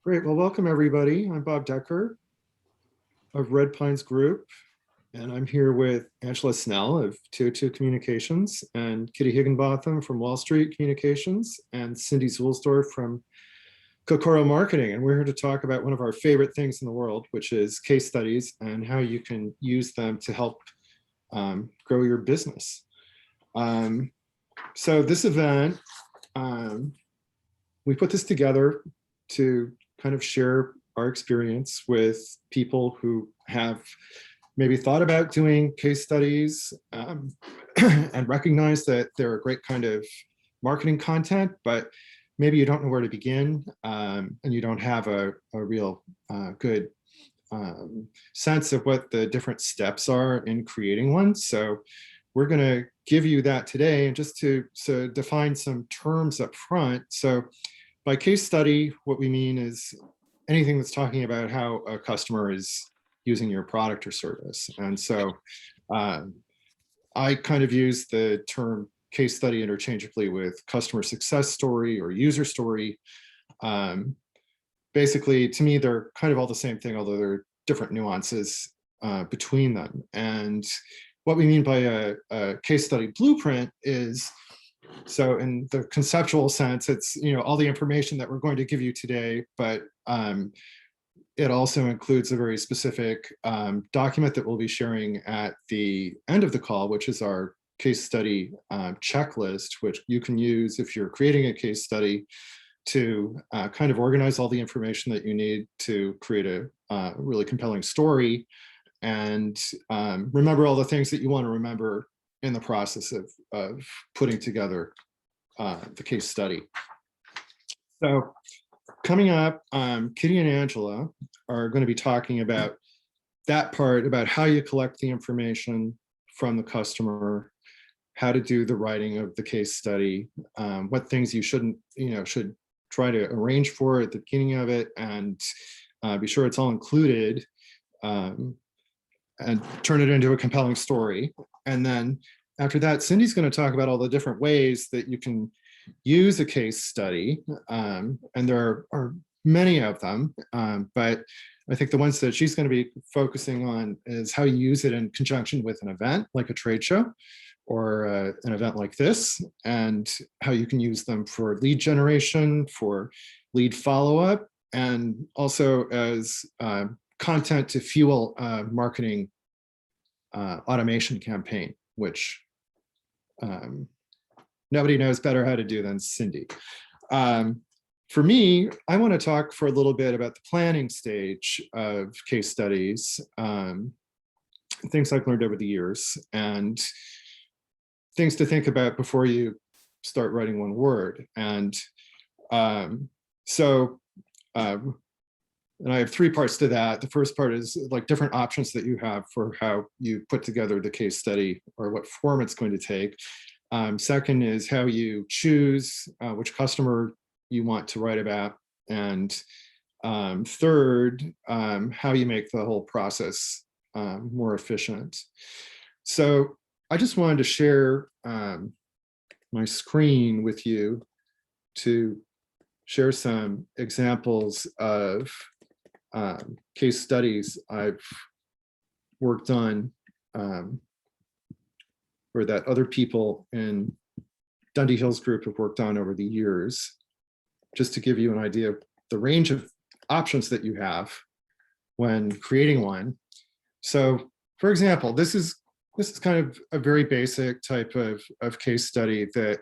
Great. Well, welcome everybody. I'm Bob Decker of Redpines Group, and I'm here with Angela Snell of 202 Communications and Kitty Higginbotham from Wall Street Communications and Cindy Zulsdorf from Kokoro Marketing. And we're here to talk about one of our favorite things in the world, which is case studies and how you can use them to help grow your business. So this event, we put this together to kind of share our experience with people who have maybe thought about doing case studies and recognize that they're a great kind of marketing content, but maybe you don't know where to begin and you don't have a real good sense of what the different steps are in creating one. So we're going to give you that today, and just to define some terms up front. So by case study, what we mean is anything that's talking about how a customer is using your product or service. And so I kind of use the term case study interchangeably with customer success story or user story. Basically, to me, they're kind of all the same thing, although there are different nuances between them. And what we mean by a case study blueprint is, so in the conceptual sense, it's all the information that we're going to give you today, but it also includes a very specific document that we'll be sharing at the end of the call, which is our case study checklist, which you can use if you're creating a case study to kind of organize all the information that you need to create a really compelling story, and remember all the things that you want to remember in the process of putting together the case study. So coming up, Kitty and Angela are going to be talking about that part, about how you collect the information from the customer, how to do the writing of the case study, what things you should try to arrange for at the beginning of it, and be sure it's all included, and turn it into a compelling story. And then after that, Cindy's going to talk about all the different ways that you can use a case study. And there are many of them, but I think the ones that she's going to be focusing on is how you use it in conjunction with an event like a trade show or an event like this, and how you can use them for lead generation, for lead follow-up, and also as content to fuel marketing automation campaign, which nobody knows better how to do than Cindy. For me, I want to talk for a little bit about the planning stage of case studies, things I've learned over the years, and things to think about before you start writing one word. And and I have three parts to that. The first part is like different options that you have for how you put together the case study or what form it's going to take. Second is how you choose which customer you want to write about. And third, how you make the whole process more efficient. So I just wanted to share my screen with you to share some examples of case studies I've worked on, or that other people in Dundee Hills Group have worked on over the years, just to give you an idea of the range of options that you have when creating one. So, for example, this is kind of a very basic type of case study that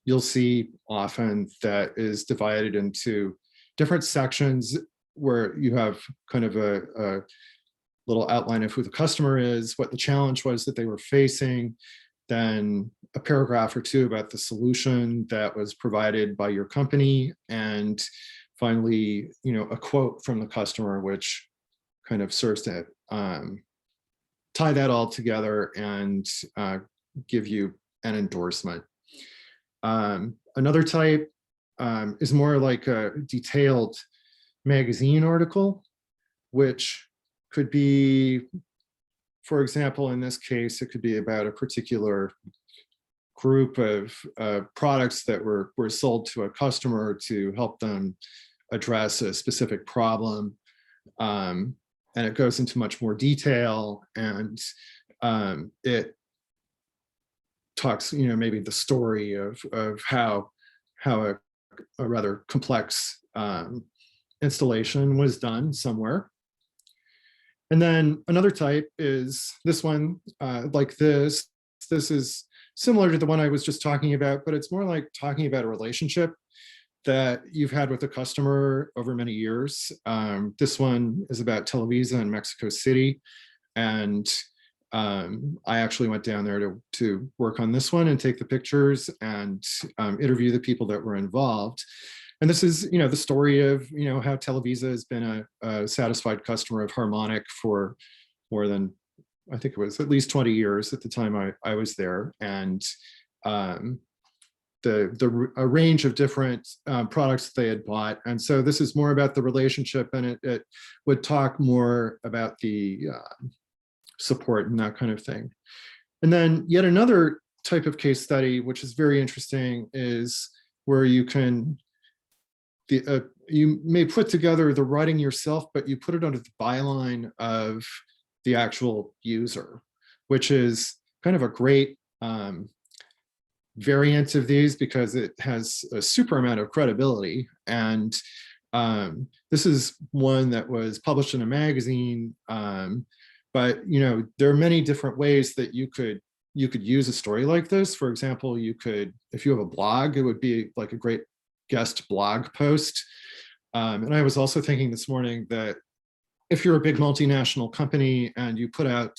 you'll see often, that is divided into different sections where you have kind of a little outline of who the customer is, what the challenge was that they were facing, then a paragraph or two about the solution that was provided by your company, and finally, a quote from the customer, which kind of serves to tie that all together and give you an endorsement. Another type is more like a detailed magazine article, which could be, for example, in this case, it could be about a particular group of products that were sold to a customer to help them address a specific problem. And it goes into much more detail, and it talks, maybe the story of how a rather complex installation was done somewhere. And then another type is this one, like this. This is similar to the one I was just talking about, but it's more like talking about a relationship that you've had with a customer over many years. This one is about Televisa in Mexico City. And I actually went down there to work on this one and take the pictures and interview the people that were involved. And this is, the story of, how Televisa has been a satisfied customer of Harmonic for more than, I think it was at least 20 years at the time I was there. And a range of different products they had bought. And so this is more about the relationship, and it would talk more about the support and that kind of thing. And then yet another type of case study, which is very interesting, is where you can, you may put together the writing yourself, but you put it under the byline of the actual user, which is kind of a great variant of these because it has a super amount of credibility. And this is one that was published in a magazine, but there are many different ways that you could use a story like this. For example, you could, if you have a blog, it would be like a great guest blog post. And I was also thinking this morning that if you're a big multinational company and you put out,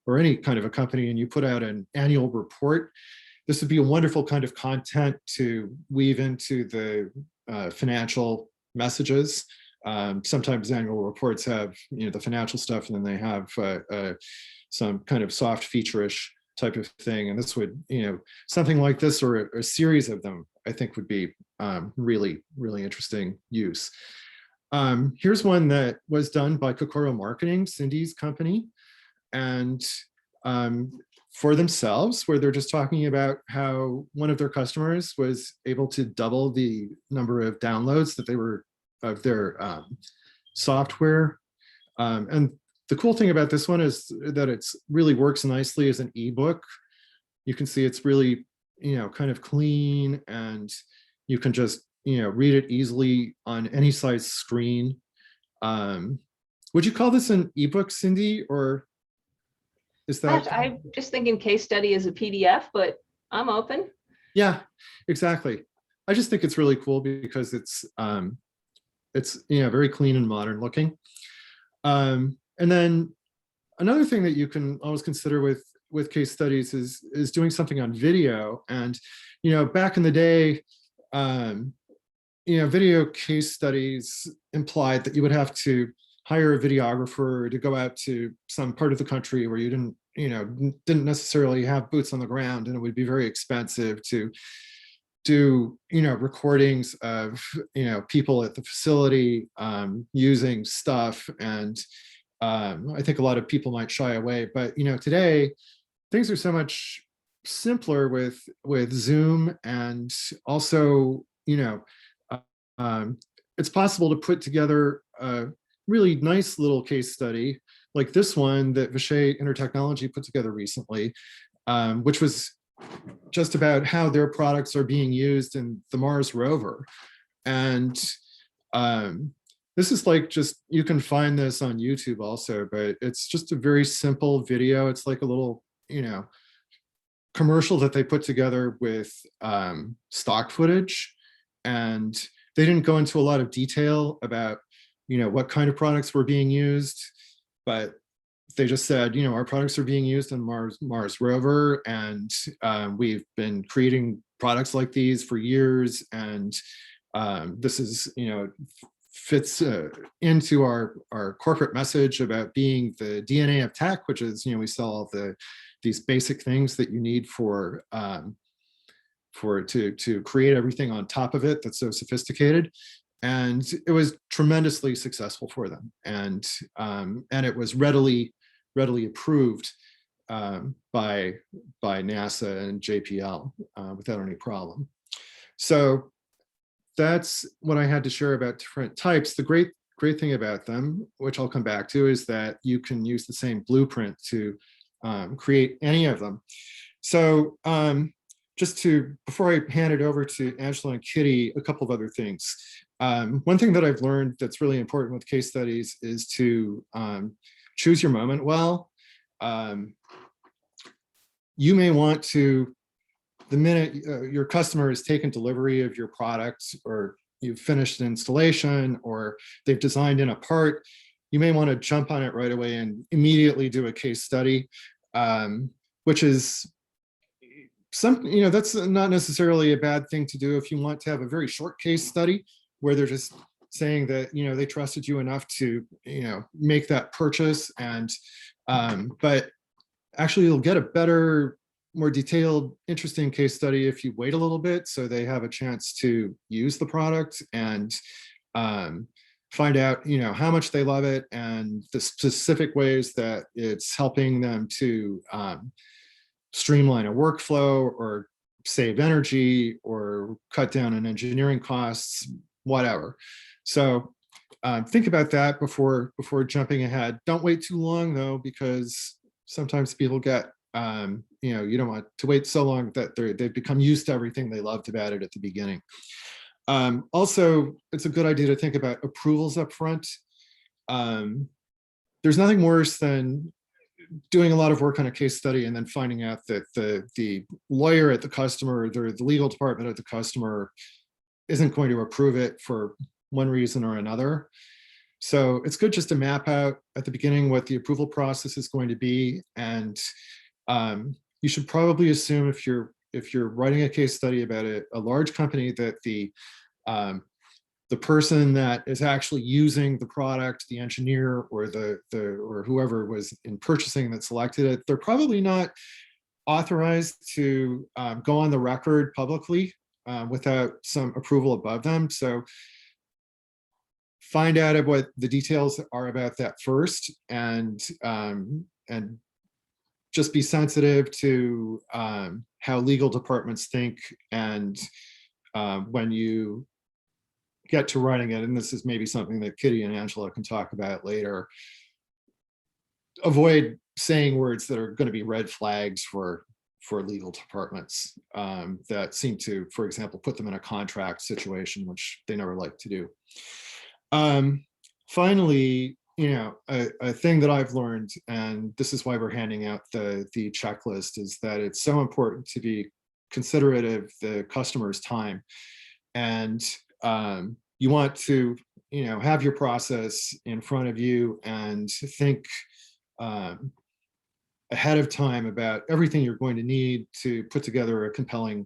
or any kind of a company, and you put out an annual report, this would be a wonderful kind of content to weave into the financial messages. Sometimes annual reports have, the financial stuff, and then they have some kind of soft feature-ish type of thing. And this would, something like this, or a series of them, I think would be really, really interesting use. Here's one that was done by Kokoro Marketing, Cindy's company, and for themselves, where they're just talking about how one of their customers was able to double the number of downloads that they were of their software. And the cool thing about this one is that it's really works nicely as an ebook. You can see it's really, kind of clean, and you can just, read it easily on any size screen. Would you call this an ebook, Cindy, or is that? I'm just thinking case study as a PDF, but I'm open. Yeah, exactly. I just think it's really cool because it's very clean and modern looking. And then another thing that you can always consider with case studies is doing something on video. And back in the day, video case studies implied that you would have to hire a videographer to go out to some part of the country where you didn't necessarily have boots on the ground, and it would be very expensive to do recordings of people at the facility using stuff. And I think a lot of people might shy away, but today things are so much simpler with Zoom, and also it's possible to put together a really nice little case study like this one that Vishay Intertechnology put together recently, which was just about how their products are being used in the Mars rover. And this is like, just, you can find this on YouTube also, but it's just a very simple video. It's like a little, commercial that they put together with stock footage. And they didn't go into a lot of detail about, what kind of products were being used, but they just said, our products are being used on Mars rover, and we've been creating products like these for years, and this is, fits into our corporate message about being the DNA of tech, which is, we sell all these basic things that you need to create everything on top of it that's so sophisticated. And it was tremendously successful for them, and it was readily approved by NASA and JPL without any problem. So that's what I had to share about different types. The great thing about them, which I'll come back to, is that you can use the same blueprint to create any of them. So before I hand it over to Angela and Kitty, a couple of other things. One thing that I've learned that's really important with case studies is to choose your moment well. You may want to, the minute your customer has taken delivery of your product, or you've finished an installation, or they've designed in a part, you may want to jump on it right away and immediately do a case study, which is that's not necessarily a bad thing to do if you want to have a very short case study where they're just saying that they trusted you enough to make that purchase. And but actually you'll get a better, more detailed, interesting case study if you wait a little bit, so they have a chance to use the product and find out how much they love it and the specific ways that it's helping them to streamline a workflow or save energy or cut down on engineering costs, whatever. So think about that before jumping ahead. Don't wait too long though, because sometimes people get you don't want to wait so long that they've become used to everything they loved about it at the beginning. Also, it's a good idea to think about approvals up front. There's nothing worse than doing a lot of work on a case study and then finding out that the lawyer at the customer, the legal department at the customer isn't going to approve it for one reason or another. So it's good just to map out at the beginning what the approval process is going to be. And you should probably assume, if you're writing a case study about a large company, that the person that is actually using the product, the engineer or or whoever was in purchasing that selected it, they're probably not authorized to go on the record publicly without some approval above them. So find out what the details are about that first, and just be sensitive to how legal departments think. And when you get to writing it, and this is maybe something that Kitty and Angela can talk about later, avoid saying words that are going to be red flags for legal departments that seem to, for example, put them in a contract situation, which they never like to do. Finally, a thing that I've learned, and this is why we're handing out the checklist, is that it's so important to be considerate of the customer's time. And you want to, have your process in front of you and think ahead of time about everything you're going to need to put together a compelling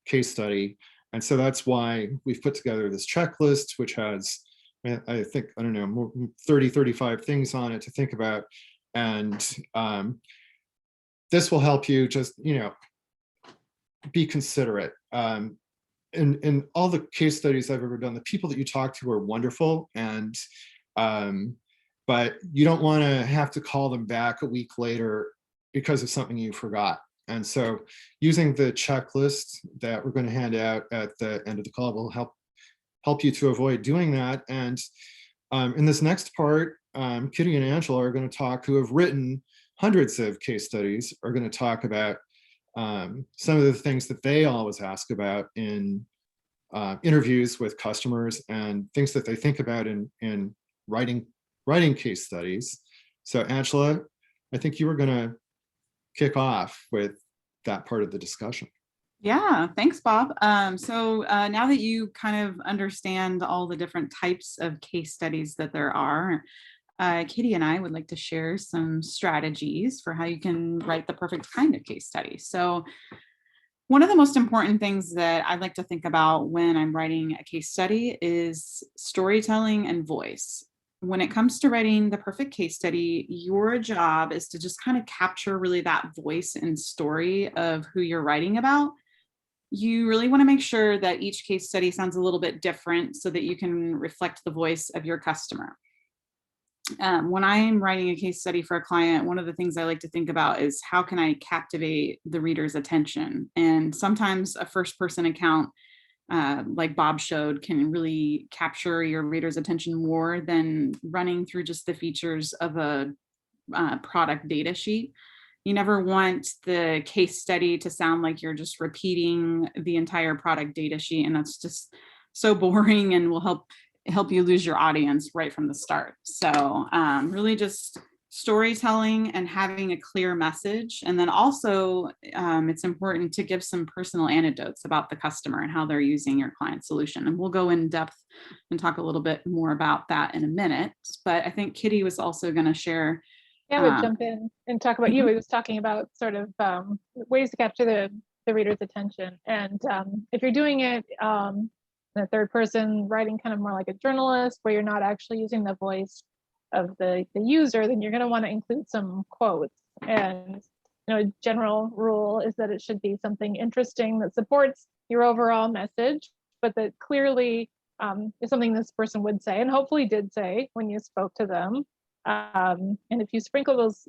case study. And so that's why we've put together this checklist, which has, I think, 30, 35 things on it to think about. And this will help you just, be considerate. In all the case studies I've ever done, the people that you talk to are wonderful, and but you don't want to have to call them back a week later because of something you forgot. And so using the checklist that we're going to hand out at the end of the call will help you to avoid doing that. And in this next part, Kitty and Angela are going to talk, who have written hundreds of case studies, are going to talk about some of the things that they always ask about in interviews with customers, and things that they think about in writing case studies. So Angela, I think you were going to kick off with that part of the discussion. Yeah, thanks, Bob. So now that you kind of understand all the different types of case studies that there are, Kitty and I would like to share some strategies for how you can write the perfect kind of case study. So one of the most important things that I like to think about when I'm writing a case study is storytelling and voice. When it comes to writing the perfect case study, your job is to just kind of capture really that voice and story of who you're writing about. You really want to make sure that each case study sounds a little bit different so that you can reflect the voice of your customer. When I'm writing a case study for a client, one of the things I like to think about is how can I captivate the reader's attention? And sometimes a first person account like Bob showed, can really capture your reader's attention more than running through just the features of a product data sheet. You never want the case study to sound like you're just repeating the entire product data sheet, and that's just so boring and will help you lose your audience right from the start. So really just storytelling and having a clear message. And then also it's important to give some personal anecdotes about the customer and how they're using your client solution. And we'll go in depth and talk a little bit more about that in a minute. But I think Kitty was also going to share. Yeah, I would jump in and talk about, you was talking about sort of ways to capture the reader's attention. And if you're doing it in a third person, writing kind of more like a journalist, where you're not actually using the voice of the user, then you're going to want to include some quotes. And a general rule is that it should be something interesting that supports your overall message, but that clearly is something this person would say and hopefully did say when you spoke to them. And if you sprinkle those,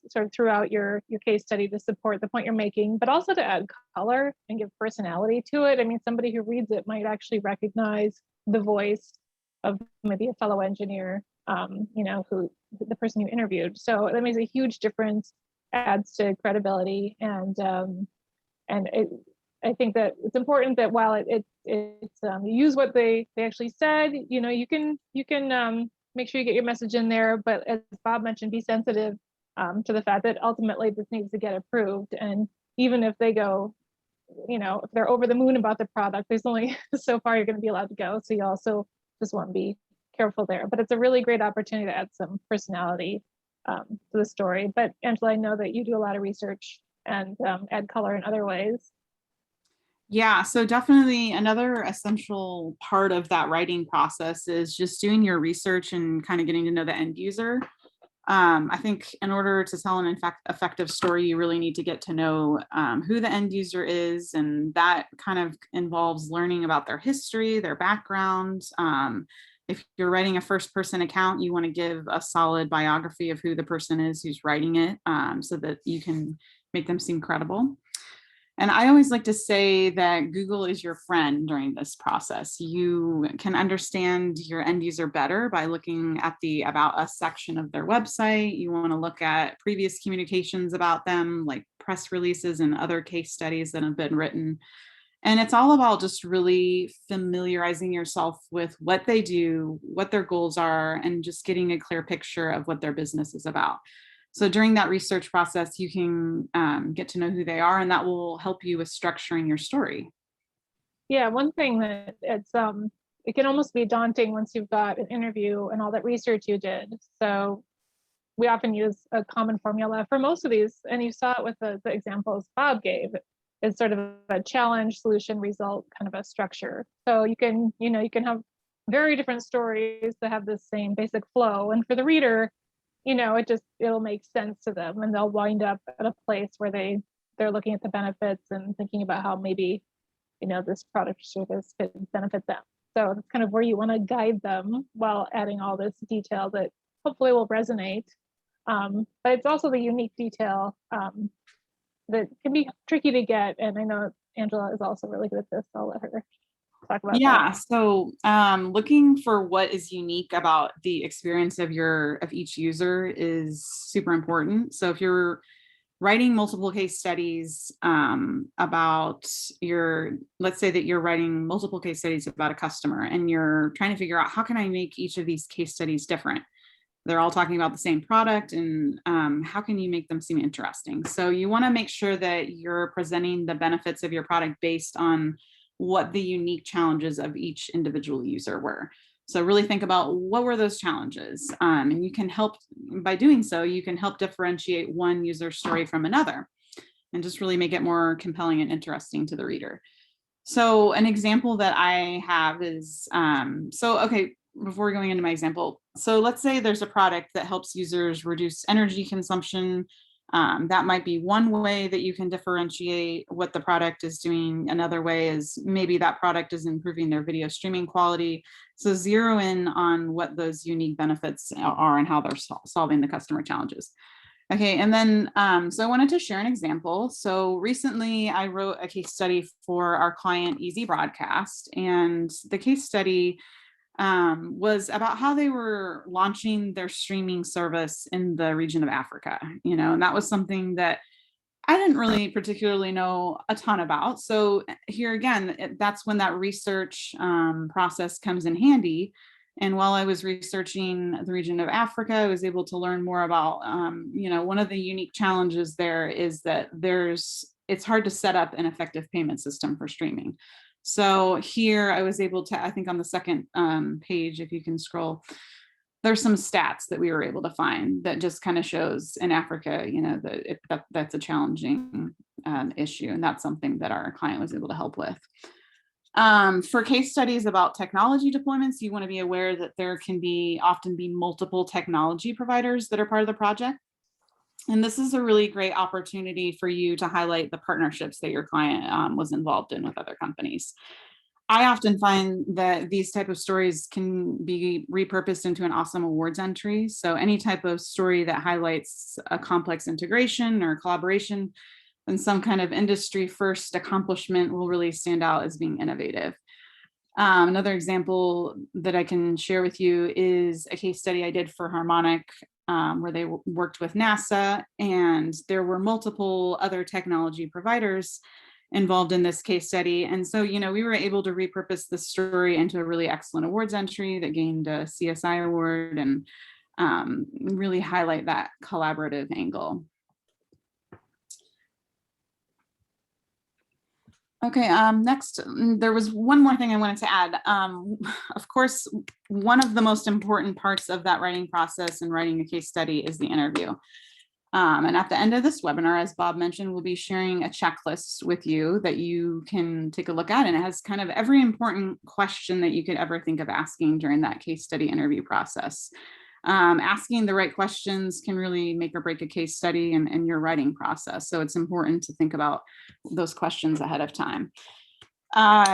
sort of throughout your case study to support the point you're making, but also to add color and give personality to it. I mean, somebody who reads it might actually recognize the voice of maybe a fellow engineer, who the person you interviewed. So that makes a huge difference, adds to credibility, and I think that it's important that while it's you use what they actually said, you can make sure you get your message in there, but as Bob mentioned, be sensitive to the fact that ultimately this needs to get approved. And even if they go, if they're over the moon about the product, there's only so far you're going to be allowed to go. So you also just want to be careful there. But it's a really great opportunity to add some personality to the story. But Angela, I know that you do a lot of research and add color in other ways. Yeah, so definitely another essential part of that writing process is just doing your research and kind of getting to know the end user. I think in order to tell an effective story, you really need to get to know who the end user is, and that kind of involves learning about their history, their background. If you're writing a first-person account, you want to give a solid biography of who the person is who's writing it, so that you can make them seem credible. And I always like to say that Google is your friend during this process. You can understand your end user better by looking at the About Us section of their website. You want to look at previous communications about them, like press releases and other case studies that have been written. And it's all about just really familiarizing yourself with what they do, what their goals are, and just getting a clear picture of what their business is about. So during that research process, you can get to know who they are, and that will help you with structuring your story. Yeah, one thing that it can almost be daunting once you've got an interview and all that research you did. So we often use a common formula for most of these, and you saw it with the examples Bob gave. It's sort of a challenge, solution, result, kind of a structure. So you can have very different stories that have the same basic flow, and for the reader, it'll make sense to them, and they'll wind up at a place where they're looking at the benefits and thinking about how maybe, this product or service could benefit them. So that's kind of where you want to guide them while adding all this detail that hopefully will resonate. But it's also the unique detail that can be tricky to get. And I know Angela is also really good at this. I'll let her talk about that. So looking for what is unique about the experience of each user is super important. So if you're writing multiple case studies about let's say that you're writing multiple case studies about a customer, and you're trying to figure out, how can I make each of these case studies different? They're all talking about the same product, and how can you make them seem interesting? So you want to make sure that you're presenting the benefits of your product based on what the unique challenges of each individual user were. So really think about, what were those challenges? And you can help, by doing so, you can help differentiate one user story from another and just really make it more compelling and interesting to the reader. So an example that I have is, before going into my example, so let's say there's a product that helps users reduce energy consumption. That might be one way that you can differentiate what the product is doing. Another way is maybe that product is improving their video streaming quality. So zero in on what those unique benefits are and how they're solving the customer challenges. Okay, and then, so I wanted to share an example. So recently I wrote a case study for our client Easy Broadcast, and the case study was about how they were launching their streaming service in the region of Africa, and that was something that I didn't really particularly know a ton about. So here again, that's when that research process comes in handy. And while I was researching the region of Africa, I was able to learn more about, one of the unique challenges there is that it's hard to set up an effective payment system for streaming. So here I was able to, I think on the second page, if you can scroll, there's some stats that we were able to find that just kind of shows in Africa, that's a challenging issue. And that's something that our client was able to help with. For case studies about technology deployments, you want to be aware that there can often be multiple technology providers that are part of the project. And this is a really great opportunity for you to highlight the partnerships that your client was involved in with other companies. I often find that these type of stories can be repurposed into an awesome awards entry. So any type of story that highlights a complex integration or collaboration and some kind of industry first accomplishment will really stand out as being innovative. Another example that I can share with you is a case study I did for Harmonic, where they worked with NASA, and there were multiple other technology providers involved in this case study. And so, we were able to repurpose the story into a really excellent awards entry that gained a CSI award and really highlight that collaborative angle. Okay, next, there was one more thing I wanted to add. Of course, one of the most important parts of that writing process and writing a case study is the interview. And at the end of this webinar, as Bob mentioned, we'll be sharing a checklist with you that you can take a look at. And it has kind of every important question that you could ever think of asking during that case study interview process. Asking the right questions can really make or break a case study and your writing process. So it's important to think about those questions ahead of time.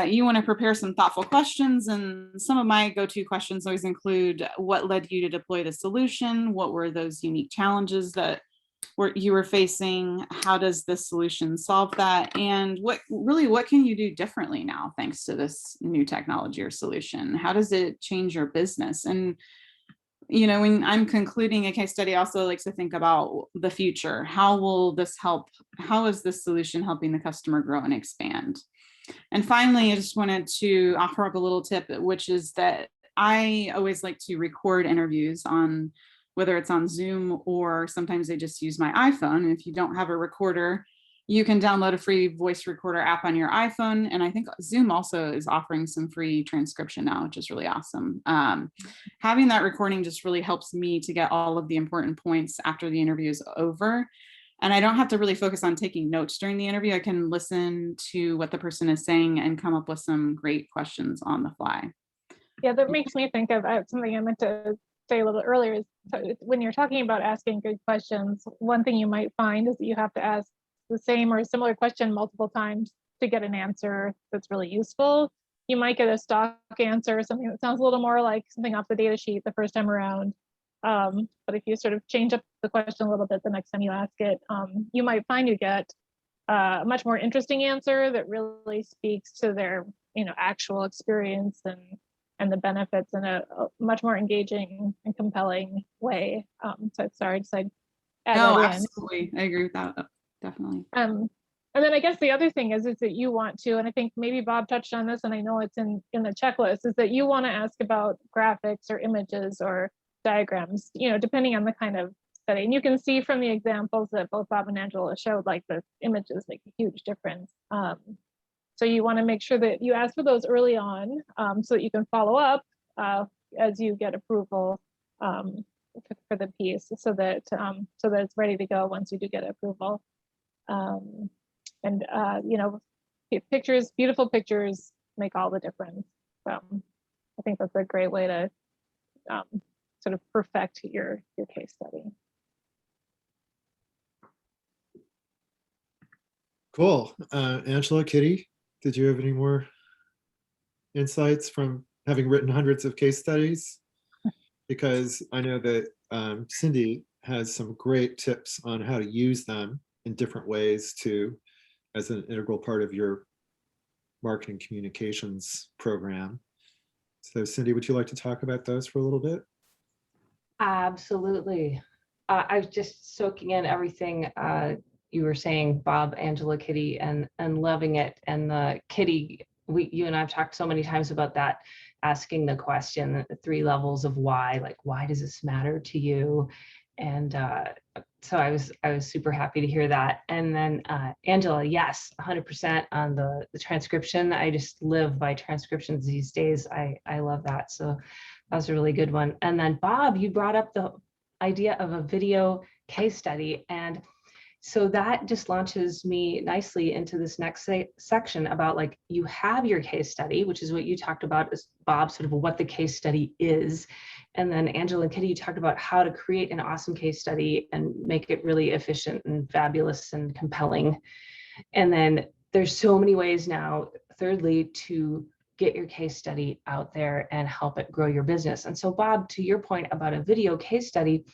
You want to prepare some thoughtful questions, and some of my go-to questions always include what led you to deploy the solution? What were those unique challenges that you were facing? How does this solution solve that? And what can you do differently now thanks to this new technology or solution? How does it change your business? And when I'm concluding a case study, I also like to think about the future. How will this help? How is this solution helping the customer grow and expand? And finally, I just wanted to offer up a little tip, which is that I always like to record interviews on, whether it's on Zoom or sometimes I just use my iPhone. And if you don't have a recorder, you can download a free voice recorder app on your iPhone. And I think Zoom also is offering some free transcription now, which is really awesome. Having that recording just really helps me to get all of the important points after the interview is over. And I don't have to really focus on taking notes during the interview. I can listen to what the person is saying and come up with some great questions on the fly. Yeah, that makes me think of something I meant to say a little earlier is when you're talking about asking good questions, one thing you might find is that you have to ask the same or similar question multiple times to get an answer that's really useful. You might get a stock answer, something that sounds a little more like something off the data sheet the first time around. But if you sort of change up the question a little bit the next time you ask it, you might find you get a much more interesting answer that really speaks to their actual experience and the benefits in a much more engaging and compelling way. So sorry, just I'd add that in. Absolutely, I agree with that. Definitely. And then I guess the other thing is that you want to, and I think maybe Bob touched on this, and I know it's in the checklist, is that you want to ask about graphics or images or diagrams, depending on the kind of study. And you can see from the examples that both Bob and Angela showed, like the images make a huge difference. So you want to make sure that you ask for those early on, so that you can follow up as you get approval for the piece, so that it's ready to go once you do get approval. Pictures, beautiful pictures make all the difference. So I think that's a great way to sort of perfect your case study. Cool. Angela, Kitty, did you have any more insights from having written hundreds of case studies? Because I know that Cindy has some great tips on how to use them in different ways as an integral part of your marketing communications program. So Cindy, would you like to talk about those for a little bit? Absolutely. I was just soaking in everything you were saying, Bob, Angela, Kitty, and loving it. And the Kitty, you and I've talked so many times about that, asking the question, the 3 levels of why, like, why does this matter to you? And so I was super happy to hear that. And then Angela, yes, 100% on the transcription. I just live by transcriptions these days. I love that. So that was a really good one. And then Bob, you brought up the idea of a video case study. And so that just launches me nicely into this next section about, like, you have your case study, which is what you talked about, as Bob, sort of what the case study is. And then Angela and Kitty, you talked about how to create an awesome case study and make it really efficient and fabulous and compelling. And then there's so many ways now, thirdly, to get your case study out there and help it grow your business. And so Bob, to your point about a video case study,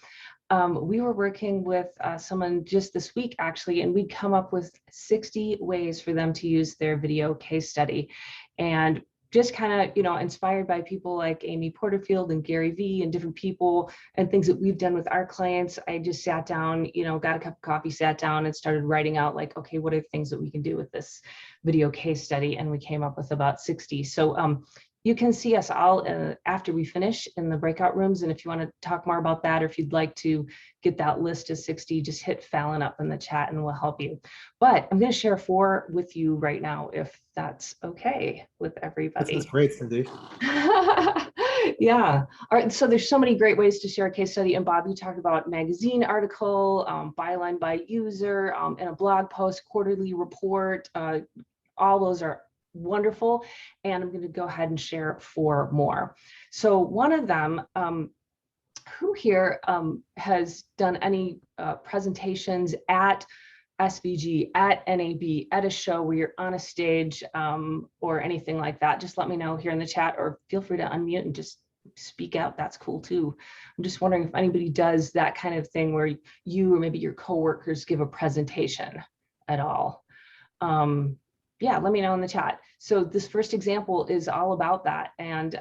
we were working with someone just this week, actually, and we'd come up with 60 ways for them to use their video case study. And just kind of, inspired by people like Amy Porterfield and Gary Vee and different people and things that we've done with our clients, I just sat down, got a cup of coffee, sat down and started writing out, like, okay, what are things that we can do with this video case study? And we came up with about 60. So you can see us all after we finish in the breakout rooms. And if you want to talk more about that, or if you'd like to get that list of 60, just hit Fallon up in the chat and we'll help you. But I'm going to share 4 with you right now, if that's okay with everybody. That's great, Cindy. Yeah. All right. So there's so many great ways to share a case study. And Bob, you talked about magazine article, byline by user, in a blog post, quarterly report. All those are wonderful. And I'm going to go ahead and share 4 more. So one of them, who here has done any presentations at SVG, at NAB, at a show where you're on a stage or anything like that? Just let me know here in the chat, or feel free to unmute and just speak out. That's cool too. I'm just wondering if anybody does that kind of thing where you or maybe your coworkers give a presentation at all. Yeah, let me know in the chat. So this first example is all about that. And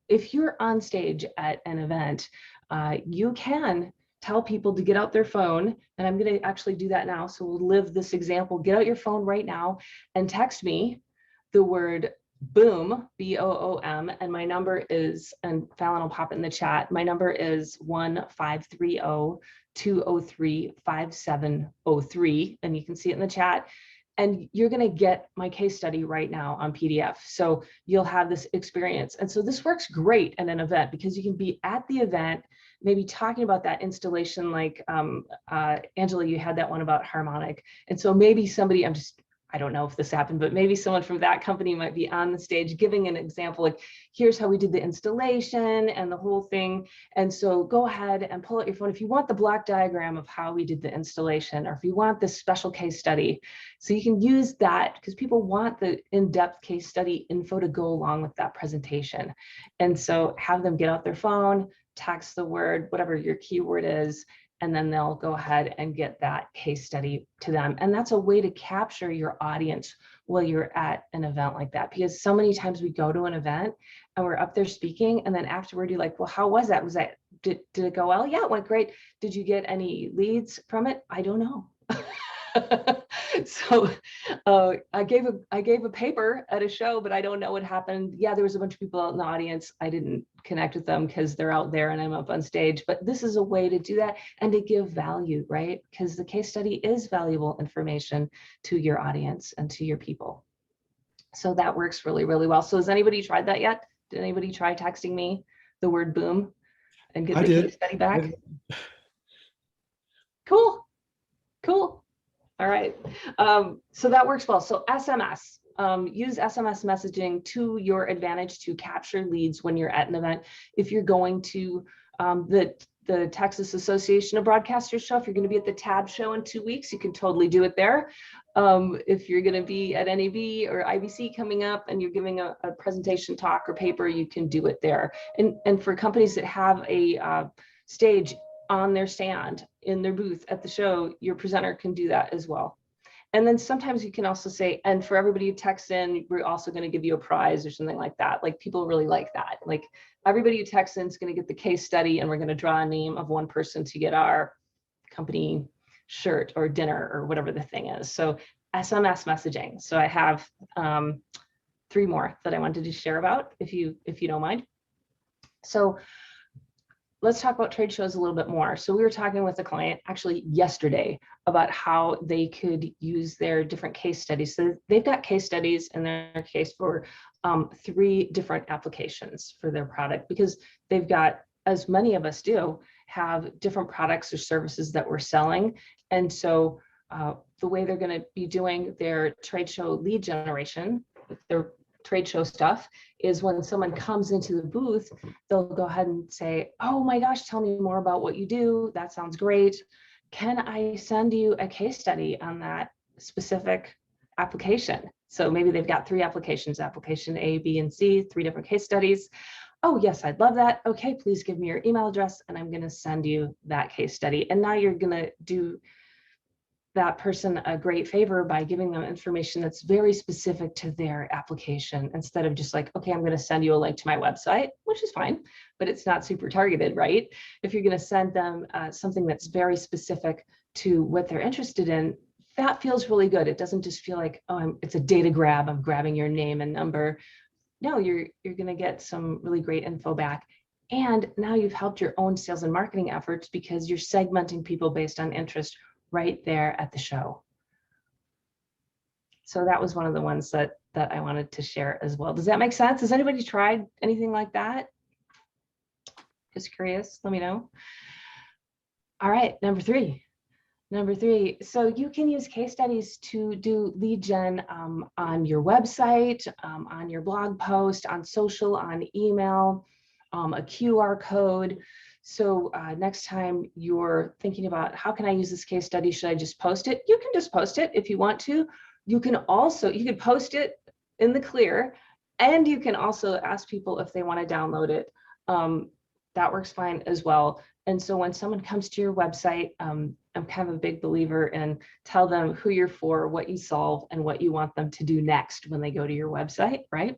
if you're on stage at an event, you can tell people to get out their phone. And I'm going to actually do that now. So we'll live this example. Get out your phone right now and text me the word boom, B-O-O-M. And my number is, and Fallon will pop it in the chat, my number is 1-530-203-5703. And you can see it in the chat. And you're going to get my case study right now on PDF. So you'll have this experience. And so this works great at an event because you can be at the event, maybe talking about that installation, like Angela, you had that one about harmonic. And so maybe somebody, I don't know if this happened, but maybe someone from that company might be on the stage giving an example, like, here's how we did the installation and the whole thing. And so go ahead and pull out your phone if you want the block diagram of how we did the installation, or if you want this special case study. So you can use that because people want the in-depth case study info to go along with that presentation. And so have them get out their phone, text the word, whatever your keyword is, and then they'll go ahead and get that case study to them. And that's a way to capture your audience while you're at an event like that. Because so many times we go to an event and we're up there speaking, and then afterward you're like, well, how was that? Did it go well? Yeah, it went great. Did you get any leads from it? I don't know. So I gave a paper at a show, but I don't know what happened. Yeah, there was a bunch of people out in the audience. I didn't connect with them because they're out there and I'm up on stage. But this is a way to do that and to give value, right? Because the case study is valuable information to your audience and to your people. So that works really, really well. So has anybody tried that yet? Did anybody try texting me the word boom and get the case study back? Cool. All right. So that works well. So SMS, use SMS messaging to your advantage to capture leads when you're at an event. If you're going to the Texas Association of Broadcasters show, if you're going to be at the TAB show in 2 weeks, you can totally do it there. If you're going to be at NAB or IBC coming up and you're giving a presentation, talk, or paper, you can do it there. And for companies that have a stage on their stand, in their booth at the show, your presenter can do that as well. And then sometimes you can also say, and for everybody who texts in, we're also going to give you a prize or something like that. Like people really like that. Like everybody who texts in is going to get the case study, and we're going to draw a name of one person to get our company shirt or dinner or whatever the thing is. So SMS messaging. So I have 3 more that I wanted to share about, if you don't mind. So let's talk about trade shows a little bit more. So we were talking with a client actually yesterday about how they could use their different case studies. So they've got case studies in their case for 3 different applications for their product, because they've got, as many of us do, have different products or services that we're selling. And so the way they're going to be doing their trade show lead generation, their trade show stuff, is when someone comes into the booth, they'll go ahead and say, oh my gosh, tell me more about what you do. That sounds great. Can I send you a case study on that specific application? So maybe they've got 3 applications, application A, B, and C, 3 different case studies. Oh yes, I'd love that. Okay, please give me your email address and I'm going to send you that case study. And now you're going to do that person a great favor by giving them information that's very specific to their application, instead of just like, okay, I'm going to send you a link to my website, which is fine, but it's not super targeted, right? If you're going to send them something that's very specific to what they're interested in, that feels really good. It doesn't just feel like, oh, it's a data grab, I'm grabbing your name and number. No, you're going to get some really great info back. And now you've helped your own sales and marketing efforts, because you're segmenting people based on interest right there at the show. So that was one of the ones that I wanted to share as well. Does that make sense? Has anybody tried anything like that? Just curious, let me know. All right, number three. So you can use case studies to do lead gen on your website, on your blog post, on social, on email, a QR code. So next time you're thinking about, how can I use this case study? Should I just post it? You can just post it if you want to. You can post it in the clear, and you can also ask people if they want to download it. That works fine as well. And so when someone comes to your website, I'm kind of a big believer in tell them who you're for, what you solve, and what you want them to do next when they go to your website, right?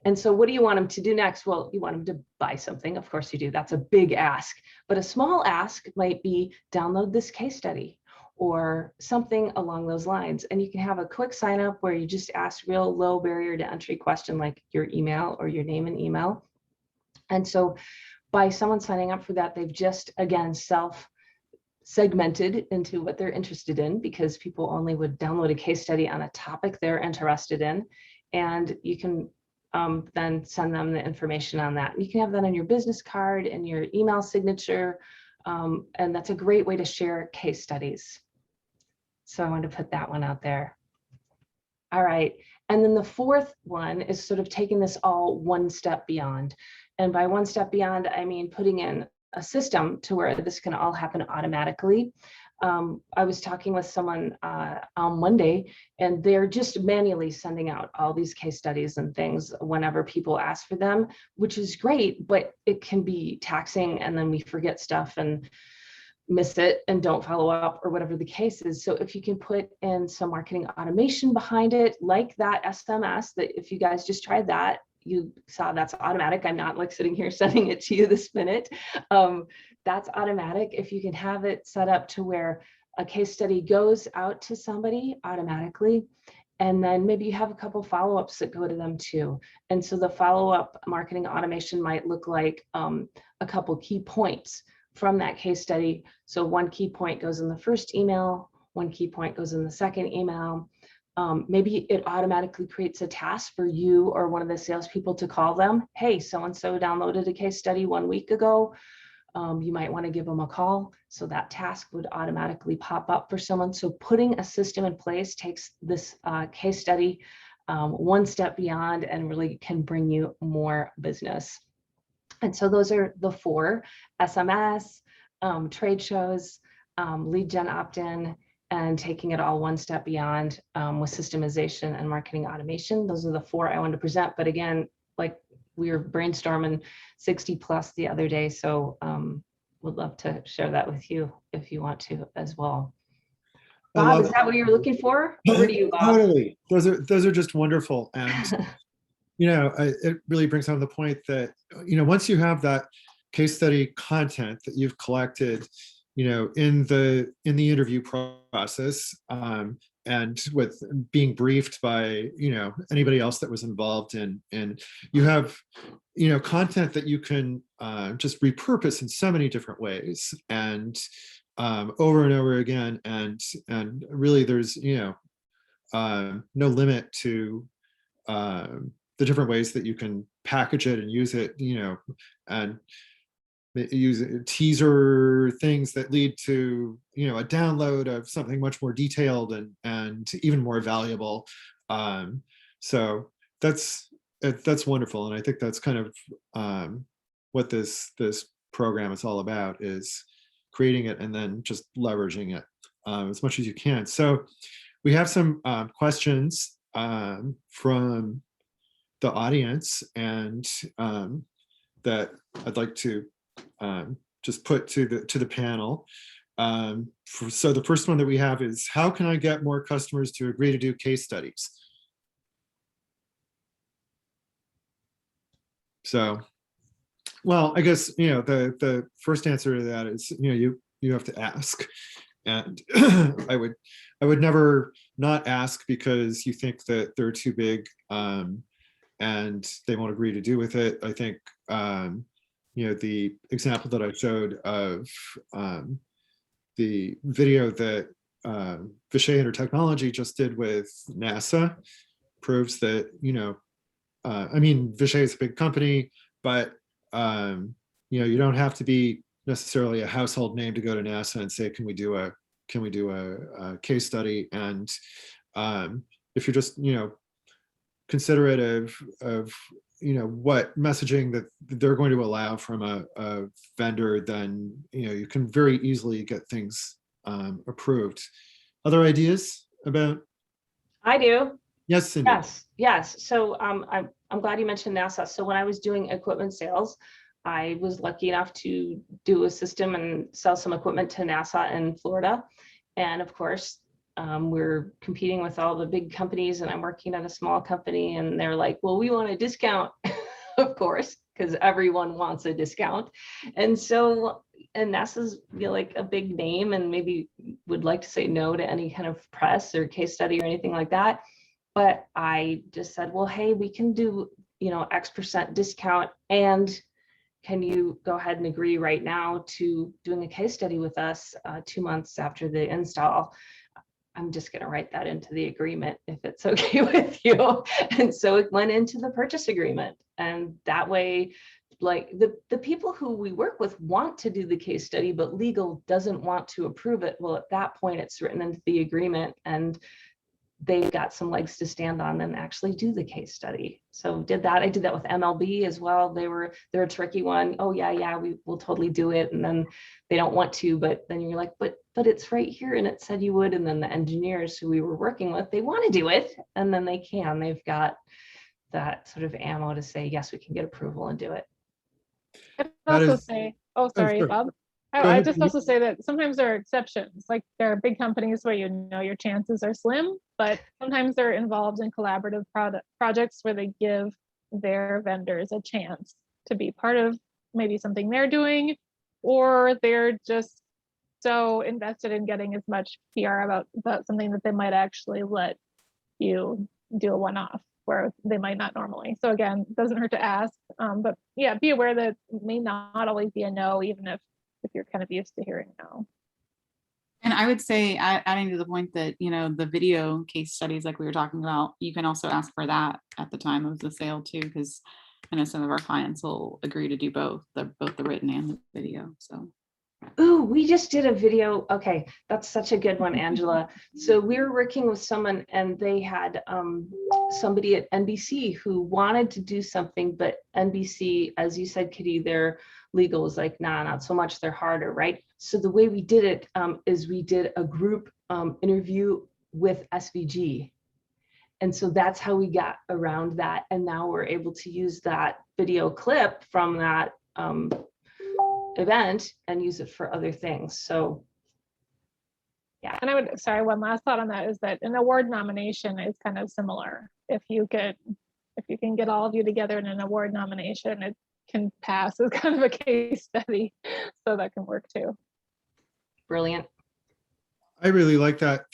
And so what do you want them to do next? Well, you want them to buy something. Of course you do. That's a big ask. But a small ask might be download this case study or something along those lines. And you can have a quick sign up where you just ask real low barrier to entry question like your email or your name and email. And so by someone signing up for that, they've just, again, segmented into what they're interested in, because people only would download a case study on a topic they're interested in. And you can then send them the information on that. You can have that on your business card and your email signature. And that's a great way to share case studies. So I wanted to put that one out there. All right. And then the 4th one is sort of taking this all one step beyond. And by one step beyond, I mean putting in a system to where this can all happen automatically. I was talking with someone on Monday, and they're just manually sending out all these case studies and things whenever people ask for them, which is great, but it can be taxing, and then we forget stuff and miss it and don't follow up or whatever the case is. So if you can put in some marketing automation behind it, like that SMS, that if you guys just tried that, you saw that's automatic. I'm not like sitting here sending it to you this minute. That's automatic. If you can have it set up to where a case study goes out to somebody automatically, and then maybe you have a couple follow-ups that go to them too. And so the follow-up marketing automation might look like a couple key points from that case study. So one key point goes in the first email, one key point goes in the second email. Maybe it automatically creates a task for you or one of the salespeople to call them. Hey, so-and-so downloaded a case study 1 week ago. You might want to give them a call. So that task would automatically pop up for someone. So putting a system in place takes this case study one step beyond and really can bring you more business. And so those are the 4: SMS, trade shows, lead gen opt-in, and taking it all one step beyond with systemization and marketing automation. Those are the 4 I wanted to present. But again, like we were brainstorming 60 plus the other day. So would love to share that with you if you want to as well. I Bob, love is that what you're looking for? Over to you, Bob. Totally. Those are just wonderful. And, it really brings home the point that, once you have that case study content that you've collected, in the interview process, and with being briefed by, anybody else that was involved in, and you have, content that you can just repurpose in so many different ways, and over and over again, and really there's no limit to the different ways that you can package it and use it, and use teaser things that lead to a download of something much more detailed and even more valuable. So that's wonderful, and I think that's kind of what this program is all about, is creating it and then just leveraging it as much as you can. So we have some questions from the audience, and that I'd like to just put to the panel. So the first one that we have is, how can I get more customers to agree to do case studies? So, well, I guess the first answer to that is you have to ask, and I would never not ask because you think that they're too big and they won't agree to do with it. I think the example that I showed of the video that Vishay Intertechnology just did with NASA proves that I mean, Vishay is a big company, but you don't have to be necessarily a household name to go to NASA and say, can we do a case study? And if you're just considerate of what messaging that they're going to allow from a vendor, then you can very easily get things approved. Other ideas about? I do. Yes, Cindy. Yes. So I'm glad you mentioned NASA. So when I was doing equipment sales, I was lucky enough to do a system and sell some equipment to NASA in Florida. And of course, we're competing with all the big companies, and I'm working at a small company, and they're like, well, we want a discount, of course, because everyone wants a discount. And so, and NASA's like a big name and maybe would like to say no to any kind of press or case study or anything like that. But I just said, well, hey, we can do, X% discount, and can you go ahead and agree right now to doing a case study with us 2 months after the install? I'm just going to write that into the agreement if it's okay with you. And so it went into the purchase agreement. And that way, like the people who we work with want to do the case study, but legal doesn't want to approve it. Well, at that point, it's written into the agreement, and they've got some legs to stand on and actually do the case study. So did that. I did that with MLB as well. They're a tricky one. Oh yeah, we will totally do it. And then they don't want to, but then you're like, but it's right here and it said you would. And then the engineers who we were working with, they want to do it, and then they can. They've got that sort of ammo to say, yes, we can get approval and do it. I'd also say, sorry, sure. Bob. I just also say that sometimes there are exceptions. Like there are big companies where your chances are slim, but sometimes they're involved in collaborative projects where they give their vendors a chance to be part of maybe something they're doing, or they're just so invested in getting as much PR about something that they might actually let you do a one-off where they might not normally. So again, it doesn't hurt to ask, but yeah, be aware that it may not always be a no, even if you're kind of used to hearing no. And I would say, adding to the point that, the video case studies like we were talking about, you can also ask for that at the time of the sale too, because I know some of our clients will agree to do both the written and the video. So. Ooh, we just did a video. Okay, that's such a good one, Angela. So we were working with someone, and they had somebody at NBC who wanted to do something, but NBC, as you said, Kitty, their legal was like, nah, not so much. They're harder, right? So the way we did it is we did a group interview with SVG. And so that's how we got around that. And now we're able to use that video clip from that event and use it for other things. So And I would, sorry, one last thought on that is that an award nomination is kind of similar. If you can get all of you together in an award nomination, it can pass as kind of a case study. So that can work too. brilliant. I really like that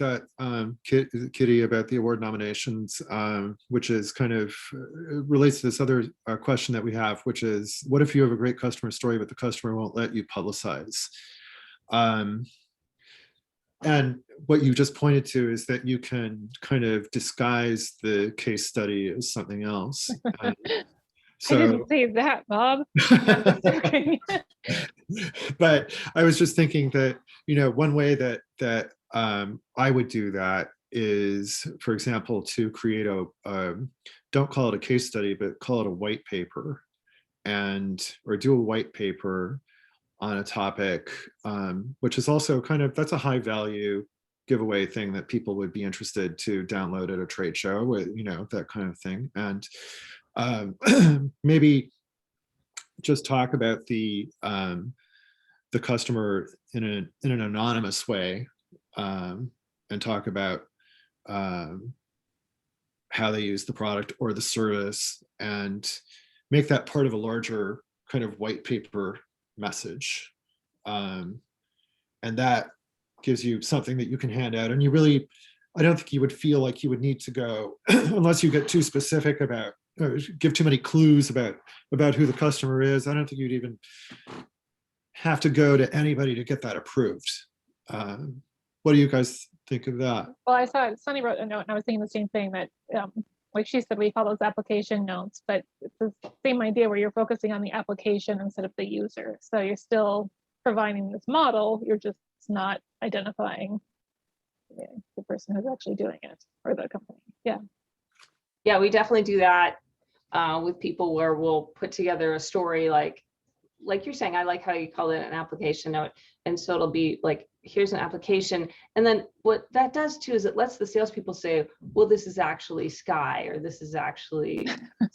Kitty, about the award nominations, which is kind of relates to this other question that we have, which is, what if you have a great customer story, but the customer won't let you publicize? And what you just pointed to is that you can kind of disguise the case study as something else. I didn't say that, Bob. I'm just joking. But I was just thinking that, one way that I would do that is, for example, to create don't call it a case study, but call it a white paper, or do a white paper on a topic, which is also that's a high value giveaway thing that people would be interested to download at a trade show, with that kind of thing. And maybe just talk about the customer in an anonymous way, and talk about how they use the product or the service, and make that part of a larger kind of white paper message. And that gives you something that you can hand out. And I don't think you would feel like you would need to go, unless you get too specific about, or give too many clues about who the customer is. I don't think you'd even have to go to anybody to get that approved. What do you guys think of that? Well, I saw Sunny wrote a note, and I was thinking the same thing, that like she said, we call those application notes, but it's the same idea where you're focusing on the application instead of the user. So you're still providing this model, you're just not identifying the person who's actually doing it, or the company. Yeah, we definitely do that with people, where we'll put together a story like you're saying. I like how you call it an application note. And so it'll be like, here's an application. And then what that does too is it lets the salespeople say, well, this is actually Sky, or this is actually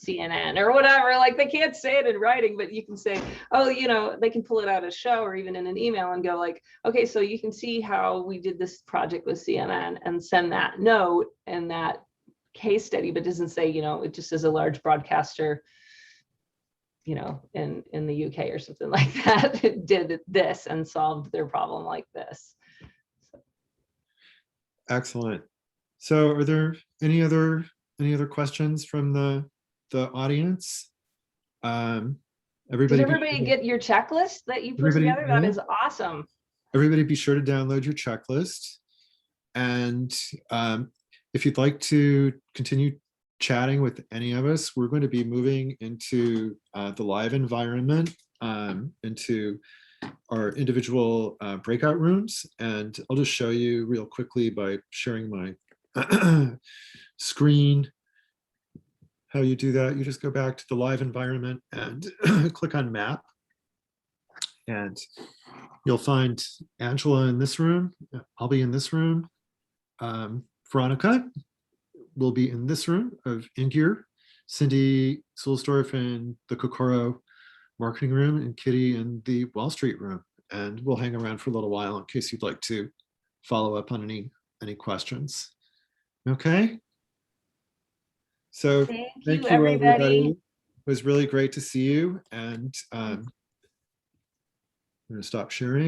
CNN, or whatever. Like, they can't say it in writing, but you can say, oh, they can pull it out of show or even in an email and go like, okay, so you can see how we did this project with CNN, and send that note and that case study, but doesn't say, it just says a large broadcaster, in the UK or something like that, did this and solved their problem like this. Excellent. So are there any other questions from the audience? Did Everybody everybody get your checklist that you put together? That is awesome. Everybody be sure to download your checklist. And if you'd like to continue chatting with any of us, we're going to be moving into the live environment, into our individual breakout rooms. And I'll just show you real quickly by sharing my screen how you do that. You just go back to the live environment and click on map. And you'll find Angela in this room. I'll be in this room. Veronica will be in this room in here. Cindy Sulsdorf in the Kokoro marketing room, and Kitty in the Wall Street room. And we'll hang around for a little while in case you'd like to follow up on any questions. Okay. So thank you everybody. It was really great to see you. And I'm going to stop sharing.